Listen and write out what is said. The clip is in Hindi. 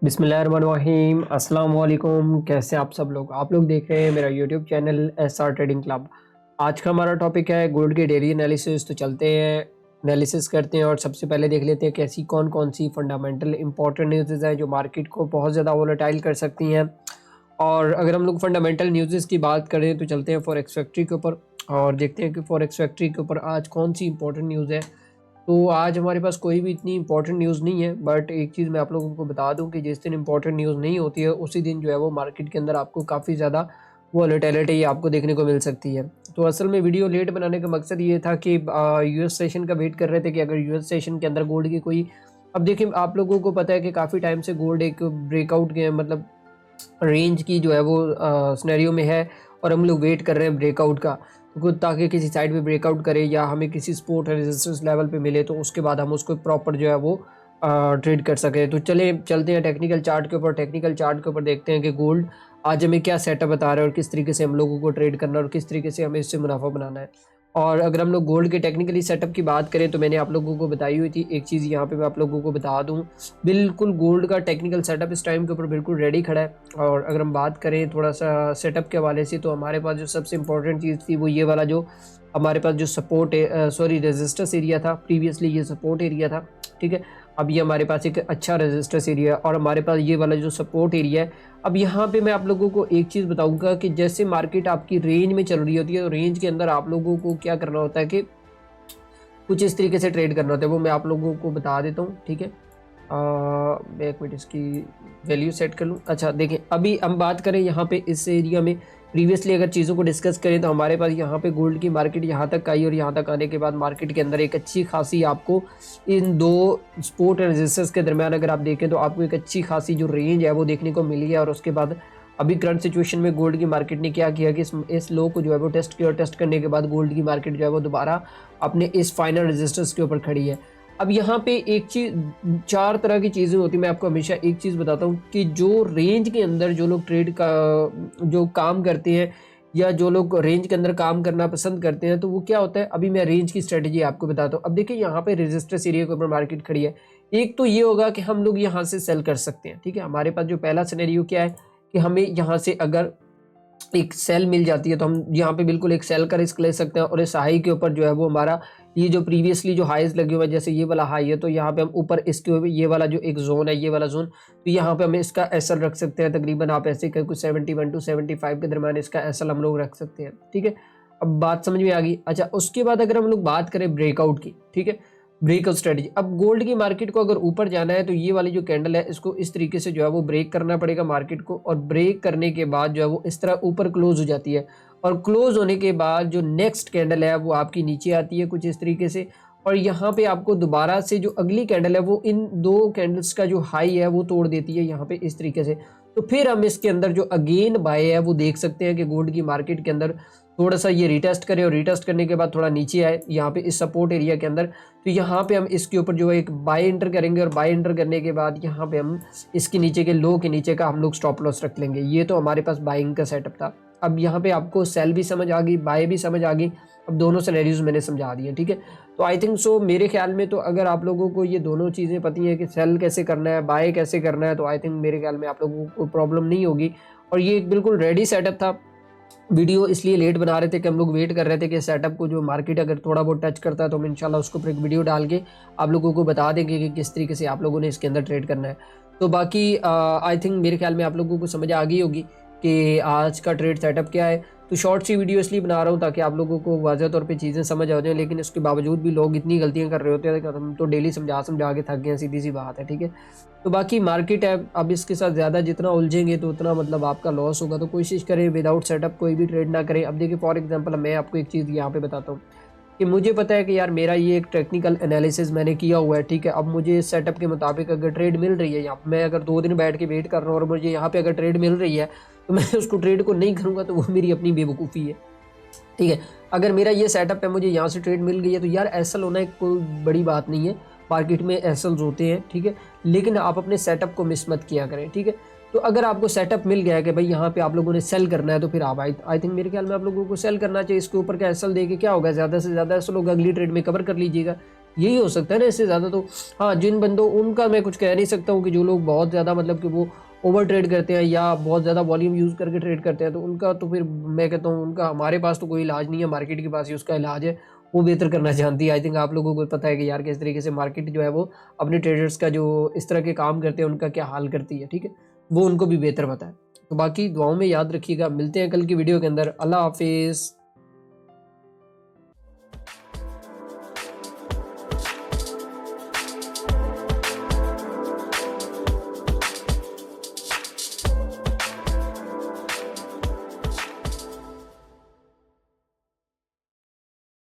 बिस्मिल्लाहिर्रहमानिर्रहीम अस्सलाम वालेकुम। कैसे आप सब लोग देख रहे हैं मेरा YouTube channel SR trading club. आज का हमारा टॉपिक है गोल्ड के डेली एनालिसिस। तो चलते हैं एनालिसिस करते हैं और सबसे पहले देख लेते हैं कि ऐसी कौन कौन सी फंडामेंटल इंपॉर्टेंट न्यूज़ हैं जो मार्केट को बहुत ज़्यादा वोलेटाइल कर सकती हैं। और अगर हम लोग फंडामेंटल न्यूज़ की बात करें तो चलते हैं फॉरेक्स फैक्ट्री के ऊपर और देखते हैं कि फॉरेक्स फैक्ट्री के ऊपर आज कौन सी इंपॉर्टेंट न्यूज़ है। तो आज हमारे पास कोई भी इतनी इंपॉर्टेंट न्यूज़ नहीं है, बट एक चीज़ मैं आप लोगों को बता दूं कि जिस दिन इंपॉर्टेंट न्यूज़ नहीं होती है उसी दिन जो है वो मार्केट के अंदर आपको काफ़ी ज़्यादा वॉलेटिलिटी आपको देखने को मिल सकती है। तो असल में वीडियो लेट बनाने का मकसद ये था कि यूएस सेशन का वेट कर रहे थे कि अगर यूएस सेशन के अंदर गोल्ड की कोई, अब देखिए आप लोगों को पता है कि काफ़ी टाइम से गोल्ड एक ब्रेकआउट के मतलब रेंज की जो है वो सिनेरियो में है और हम लोग वेट कर रहे हैं ब्रेकआउट का, तो ताकि किसी साइड पे ब्रेकआउट करे या हमें किसी सपोर्ट रेजिस्टेंस लेवल पे मिले तो उसके बाद हम उसको प्रॉपर जो है वो ट्रेड कर सके। तो चलते हैं टेक्निकल चार्ट के ऊपर। टेक्निकल चार्ट के ऊपर देखते हैं कि गोल्ड आज हमें क्या सेटअप बता रहा है और किस तरीके से हम लोगों को ट्रेड करना है और किस तरीके से हमें इससे मुनाफा बनाना है। और अगर हम लोग गोल्ड के टेक्निकली सेटअप की बात करें तो मैंने आप लोगों को बताई हुई थी एक चीज़, यहाँ पे मैं आप लोगों को बता दूँ, बिल्कुल गोल्ड का टेक्निकल सेटअप इस टाइम के ऊपर बिल्कुल रेडी खड़ा है। और अगर हम बात करें थोड़ा सा सेटअप के हवाले से तो हमारे पास जो सबसे इंपॉर्टेंट चीज़ थी वो ये वाला जो हमारे पास जो सपोर्ट रेजिस्टेंस एरिया था, प्रीवियसली ये सपोर्ट एरिया था, ठीक है। अब ये हमारे पास एक अच्छा रेजिस्टेंस एरिया है और हमारे पास ये वाला जो सपोर्ट एरिया है। अब यहाँ पे मैं आप लोगों को एक चीज़ बताऊंगा कि जैसे मार्केट आपकी रेंज में चल रही होती है तो रेंज के अंदर आप लोगों को क्या करना होता है कि कुछ इस तरीके से ट्रेड करना होता है, वो मैं आप लोगों को बता देता हूँ, ठीक है। मैं एक मिनट इसकी वैल्यू सेट कर लूँ। अच्छा देखें, अभी हम बात करें यहाँ पे इस एरिया में प्रीवियसली अगर चीज़ों को डिस्कस करें तो हमारे पास यहाँ पे गोल्ड की मार्केट यहाँ तक आई और यहाँ तक आने के बाद मार्केट के अंदर एक अच्छी खासी आपको इन दो सपोर्ट एंड रेजिस्टेंस के दरमियान अगर आप देखें तो आपको एक अच्छी खासी जो रेंज है वो देखने को मिली है। और उसके बाद अभी करंट सिचुएशन में गोल्ड की मार्केट ने क्या किया कि इस लो को जो है वो टेस्ट किया और टेस्ट करने के बाद गोल्ड की मार्केट जो है वो दोबारा अपने इस फाइनल रेजिस्टेंस के ऊपर खड़ी है। अब यहाँ पे एक चीज़, चार तरह की चीज़ें होती हैं। मैं आपको हमेशा एक चीज़ बताता हूँ कि जो रेंज के अंदर जो लोग ट्रेड का जो काम करते हैं या जो लोग रेंज के अंदर काम करना पसंद करते हैं तो वो क्या होता है, अभी मैं रेंज की स्ट्रेटजी आपको बताता हूँ। अब देखिए यहाँ पे रेजिस्टेंस एरिया के ऊपर मार्केट खड़ी है। एक तो ये होगा कि हम लोग यहाँ से सेल कर सकते हैं, ठीक है। हमारे पास जो पहला सिनेरियो क्या है कि हमें यहाँ से अगर एक सेल मिल जाती है तो हम यहाँ पे बिल्कुल एक सेल का रिस्क ले सकते हैं और इस हाई के ऊपर जो है वो हमारा ये जो प्रीवियसली जो हाईज लगे हुए हैं जैसे ये वाला हाई है तो यहाँ पे हम ऊपर इसके ये वाला जो एक जोन है ये वाला जोन, तो यहाँ पे हम इसका एसएल रख सकते हैं। तकरीबन आप ऐसे कहीं कुछ 71 टू 75 के दरमियान इसका एसएल हम लोग रख सकते हैं, ठीक है। अब बात समझ में आ गई। अच्छा उसके बाद अगर हम लोग बात करें ब्रेकआउट की, ठीक है, ब्रेकआउट स्ट्रेटजी। अब गोल्ड की मार्केट को अगर ऊपर जाना है तो ये वाली जो कैंडल है इसको इस तरीके से जो है वो ब्रेक करना पड़ेगा मार्केट को, और ब्रेक करने के बाद जो है वो इस तरह ऊपर क्लोज हो जाती है और क्लोज होने के बाद जो नेक्स्ट कैंडल है वो आपकी नीचे आती है कुछ इस तरीके से। और यहाँ पे आपको दोबारा से जो अगली कैंडल है वो इन दो कैंडल्स का जो हाई है वो तोड़ देती है यहाँ पे इस तरीके से। तो फिर हम इसके अंदर जो अगेन बाय है वो देख सकते हैं कि गोल्ड की मार्केट के अंदर थोड़ा सा ये रिटेस्ट करे और रिटेस्ट करने के बाद थोड़ा नीचे आए यहाँ पे इस सपोर्ट एरिया के अंदर। तो यहाँ पे हम इसके ऊपर जो है एक बाय एंटर करेंगे और बाय एंटर करने के बाद यहाँ पे हम इसके नीचे के लो के नीचे का हम लोग स्टॉप लॉस रख लेंगे। ये तो हमारे पास बाइंग का सेटअप था। अब यहाँ पे आपको सेल भी समझ आ गई, बाय भी समझ आ गई। अब दोनों सिनेरियोज मैंने समझा दिए, ठीक है। तो आई थिंक सो मेरे ख्याल में तो अगर आप लोगों को ये दोनों चीज़ें पता है कि सेल कैसे करना है बाय कैसे करना है तो आई थिंक मेरे ख्याल में आप लोगों को प्रॉब्लम नहीं होगी। और ये एक बिल्कुल रेडी सेटअप था। वीडियो इसलिए लेट बना रहे थे कि हम लोग वेट कर रहे थे कि सेटअप को जो मार्केट अगर थोड़ा बहुत टच करता है तो हम इंशाल्लाह उसको पर एक वीडियो डाल के आप लोगों को बता देंगे कि किस तरीके से आप लोगों ने इसके अंदर ट्रेड करना है। तो बाकी आई थिंक मेरे ख्याल में आप लोगों को समझ आ गई होगी कि आज का ट्रेड सेटअप क्या है। तो शॉर्ट सी वीडियो इसलिए बना रहा हूँ ताकि आप लोगों को वाज़ह तौर पे चीज़ें समझ आ जाएं, लेकिन इसके बावजूद भी लोग इतनी गलतियाँ कर रहे होते हैं कि हम तो डेली समझा के थक गए, सीधी सी बात है, ठीक है। तो बाकी मार्केट है, अब इसके साथ ज़्यादा जितना उलझेंगे तो उतना मतलब आपका लॉस होगा। तो कोशिश करें विदाउट सेटअप कोई भी ट्रेड ना करें। अब देखिए फॉर एग्जांपल मैं आपको एक चीज़ यहाँ पे बताता हूँ कि मुझे पता है कि यार मेरा ये एक टेक्निकल एनालिसिस मैंने किया हुआ है, ठीक है। अब मुझे इस सेटअप के मुताबिक अगर ट्रेड मिल रही है, यहाँ मैं अगर 2 दिन बैठ के वेट कर रहा हूँ और मुझे यहाँ पे अगर ट्रेड मिल रही है तो मैं उसको ट्रेड को नहीं करूँगा तो वो मेरी अपनी बेवकूफ़ी है, ठीक है। अगर मेरा ये सेटअप है मुझे यहाँ से ट्रेड मिल गई है तो यार एसएल होना एक कोई बड़ी बात नहीं है। मार्केट में एसएल्स होते हैं, ठीक है, लेकिन आप अपने सेटअप को मिस मत किया करें, ठीक है। तो अगर आपको सेटअप मिल गया है कि भाई यहाँ पे आप लोगों ने सेल करना है तो फिर आप आई थिंक मेरे ख्याल में आप लोगों को सेल करना चाहिए। इसके ऊपर का एसएल दे के क्या होगा, ज़्यादा से ज़्यादा एसएल होगा, अगली ट्रेड में कवर कर लीजिएगा। यही हो सकता है ना, इससे ज़्यादा तो। हाँ, जिन बंदों उनका मैं कुछ कह नहीं सकता हूँ कि जो लोग बहुत ज़्यादा मतलब कि वो ओवर ट्रेड करते हैं या बहुत ज़्यादा वॉल्यूम यूज़ करके ट्रेड करते हैं, तो उनका तो फिर मैं कहता हूँ उनका हमारे पास तो कोई इलाज नहीं है, मार्केट के पास ही उसका इलाज है। वो बेहतर करना जानती है। आई थिंक आप लोगों को पता है कि यार किस तरीके से मार्केट जो है वो अपने ट्रेडर्स का जो इस तरह के काम करते हैं उनका क्या हाल करती है, ठीक है? वो उनको भी बेहतर पता है। तो बाकी दुआओं में याद रखिएगा, मिलते हैं कल की वीडियो के अंदर। अल्लाह हाफ़िज़।